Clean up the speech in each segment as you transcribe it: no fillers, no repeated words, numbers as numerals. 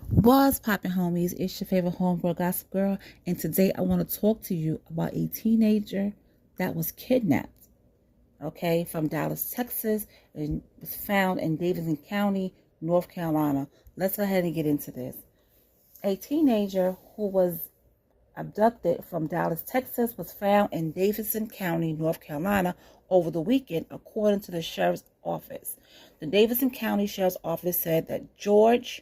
What's poppin', homies? It's your favorite homegirl, Gossip Girl, and today I want to talk to you about a teenager that was kidnapped, okay, from Dallas, Texas, and was found in Davidson County, North Carolina. Let's go ahead and get into this. A teenager who was abducted from Dallas, Texas, was found in Davidson County, North Carolina, over the weekend, according to the sheriff's office. The Davidson County Sheriff's Office said that Jorge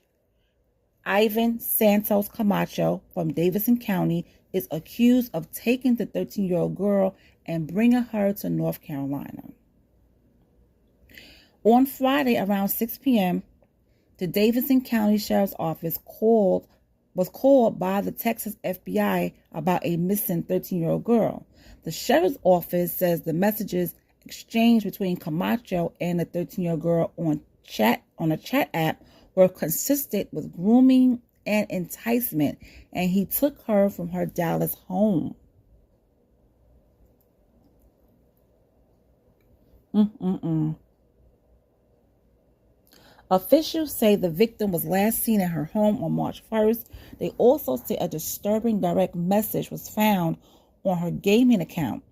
Santos Camacho from Davidson County is accused of taking the 13-year-old girl and bringing her to North Carolina. On Friday around 6 p.m., the Davidson County Sheriff's Office was called by the Texas FBI about a missing 13-year-old girl. The Sheriff's Office says the messages exchanged between Camacho and the 13-year-old girl on a chat app were consistent with grooming and enticement, and he took her from her Dallas home. Officials say the victim was last seen at her home on March 1st. They also say a disturbing direct message was found on her gaming account.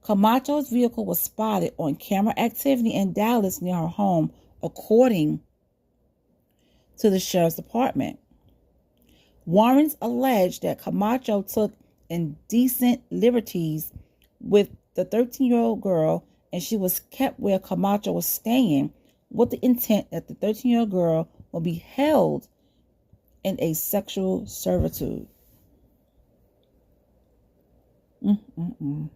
Camacho's vehicle was spotted on camera activity in Dallas near her home, according to the sheriff's department. Warrants allege that Camacho took indecent liberties with the 13-year-old girl, and she was kept where Camacho was staying with the intent that the 13-year-old girl will be held in a sexual servitude. The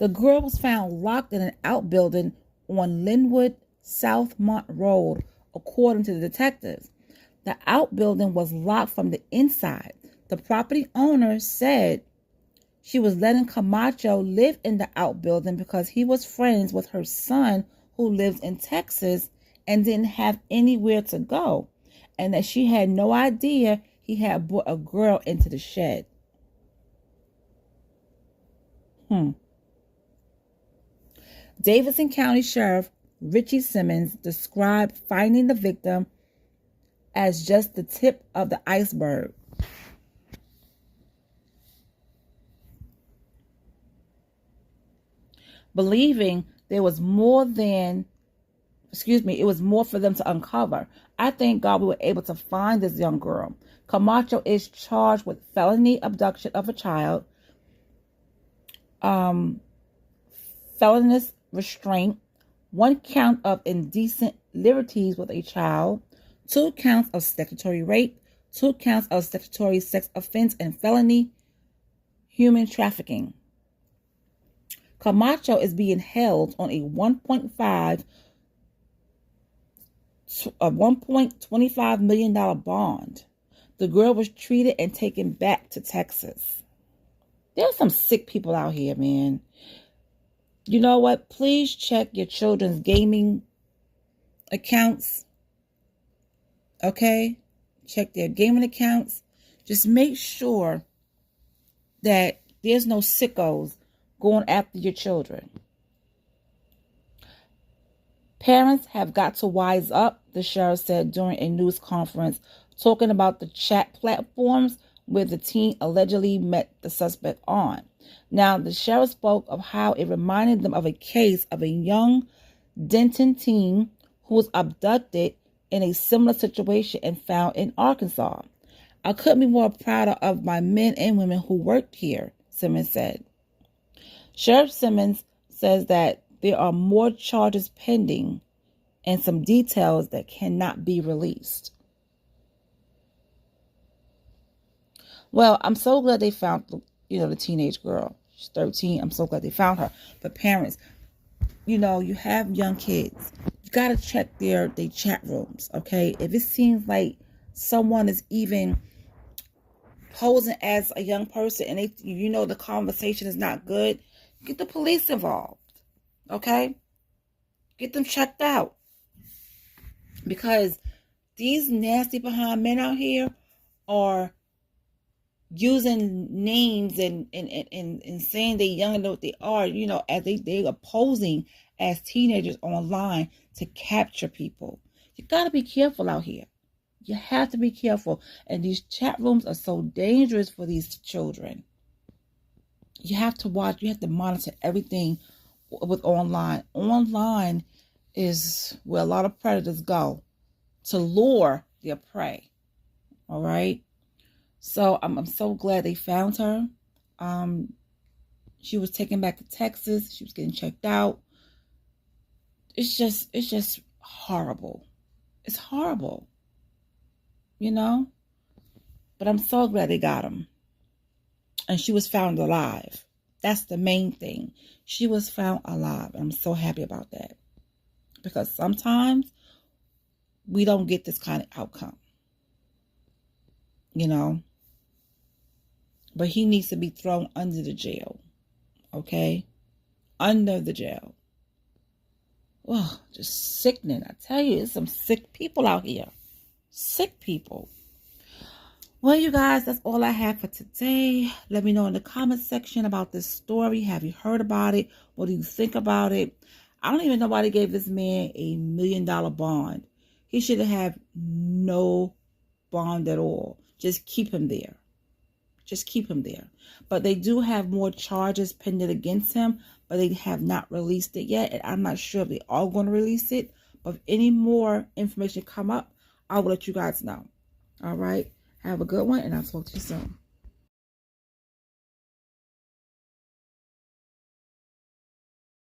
girl was found locked in an outbuilding on Linwood Southmont Road, according to the detectives. The outbuilding was locked from the inside. The property owner said she was letting Camacho live in the outbuilding because he was friends with her son, who lives in Texas and didn't have anywhere to go, and that she had no idea he had brought a girl into the shed. Davidson County Sheriff Richie Simmons described finding the victim as just the tip of the iceberg. Believing there was more it was more for them to uncover. I thank God we were able to find this young girl. Camacho is charged with felony abduction of a child, felonious restraint, 1 count of indecent liberties with a child, 2 counts of statutory rape, 2 counts of statutory sex offense, and felony human trafficking. Camacho is being held on a $1.25 million bond. The girl was treated and taken back to Texas. There's some sick people out here, man. You know what? Please check your children's gaming accounts. Okay? Check their gaming accounts. Just make sure that there's no sickos going after your children. Parents have got to wise up, the sheriff said during a news conference, talking about the chat platforms where the teen allegedly met the suspect on. Now, the sheriff spoke of how it reminded them of a case of a young Denton teen who was abducted in a similar situation and found in Arkansas. I couldn't be more proud of my men and women who worked here, Simmons said. Sheriff Simmons says that there are more charges pending and some details that cannot be released. Well, I'm so glad they found, the teenage girl. She's 13. I'm so glad they found her. But parents, you have young kids. You got to check their chat rooms, okay? If it seems like someone is even posing as a young person and the conversation is not good, get the police involved, okay? Get them checked out. Because these nasty behind men out here are using names and saying they're younger than what they are, as they are posing as teenagers online to capture people. You got to be careful out here. You have to be careful. And these chat rooms are so dangerous for these children. You have to watch. You have to monitor everything with online. Online is where a lot of predators go to lure their prey. All right. So I'm so glad they found her. She was taken back to Texas. She was getting checked out. It's just horrible. It's horrible. You know? But I'm so glad they got him. And she was found alive. That's the main thing. She was found alive. And I'm so happy about that. Because sometimes we don't get this kind of outcome. You know? But he needs to be thrown under the jail. Okay? Under the jail. Oh, just sickening. I tell you, there's some sick people out here. Sick people. Well, you guys, that's all I have for today. Let me know in the comment section about this story. Have you heard about it? What do you think about it? I don't even know why they gave this man $1 million bond. He should have no bond at all. Just keep him there. Just keep him there. But they do have more charges pending against him, but they have not released it yet. And I'm not sure if they are going to release it. But if any more information come up, I will let you guys know. All right. Have a good one, and I'll talk to you soon.